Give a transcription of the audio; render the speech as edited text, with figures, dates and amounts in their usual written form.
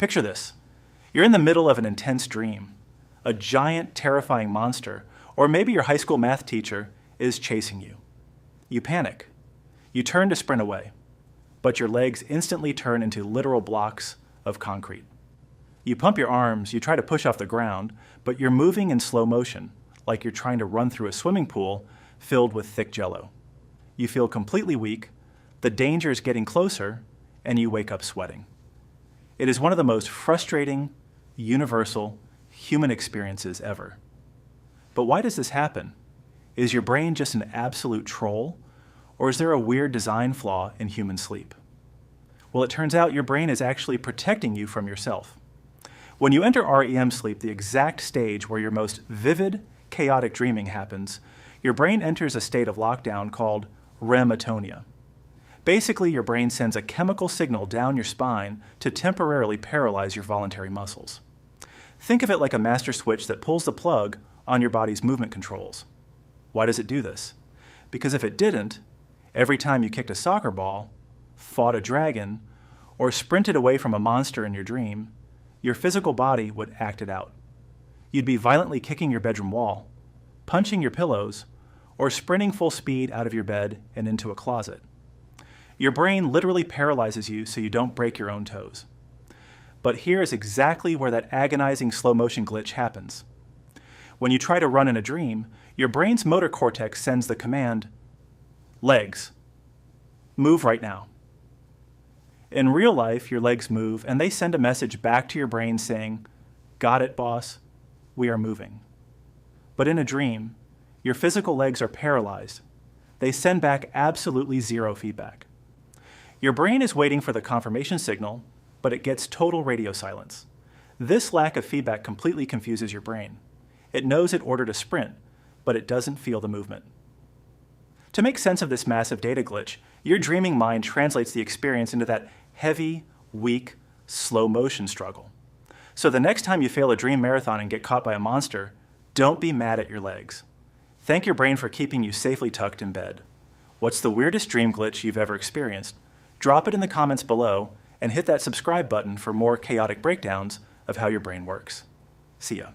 Picture this. You're in the middle of an intense dream. A giant, terrifying monster, or maybe your high school math teacher, is chasing you. You panic. You turn to sprint away, but your legs instantly turn into literal blocks of concrete. You pump your arms, you try to push off the ground, but you're moving in slow motion, like you're trying to run through a swimming pool filled with thick jello. You feel completely weak, the danger is getting closer, and you wake up sweating. It is one of the most frustrating, universal, human experiences ever. But why does this happen? Is your brain just an absolute troll, or is there a weird design flaw in human sleep? Well, it turns out your brain is actually protecting you from yourself. When you enter REM sleep, the exact stage where your most vivid, chaotic dreaming happens, your brain enters a state of lockdown called REM Atonia. Basically, your brain sends a chemical signal down your spine to temporarily paralyze your voluntary muscles. Think of it like a master switch that pulls the plug on your body's movement controls. Why does it do this? Because if it didn't, every time you kicked a soccer ball, fought a dragon, or sprinted away from a monster in your dream, your physical body would act it out. You'd be violently kicking your bedroom wall, punching your pillows, or sprinting full speed out of your bed and into a closet. Your brain literally paralyzes you so you don't break your own toes. But here is exactly where that agonizing slow motion glitch happens. When you try to run in a dream, your brain's motor cortex sends the command, legs, move right now. In real life, your legs move and they send a message back to your brain saying, got it, boss, we are moving. But in a dream, your physical legs are paralyzed. They send back absolutely zero feedback. Your brain is waiting for the confirmation signal, but it gets total radio silence. This lack of feedback completely confuses your brain. It knows it ordered a sprint, but it doesn't feel the movement. To make sense of this massive data glitch, your dreaming mind translates the experience into that heavy, weak, slow motion struggle. So the next time you fail a dream marathon and get caught by a monster, don't be mad at your legs. Thank your brain for keeping you safely tucked in bed. What's the weirdest dream glitch you've ever experienced? Drop it in the comments below and hit that subscribe button for more chaotic breakdowns of how your brain works. See ya.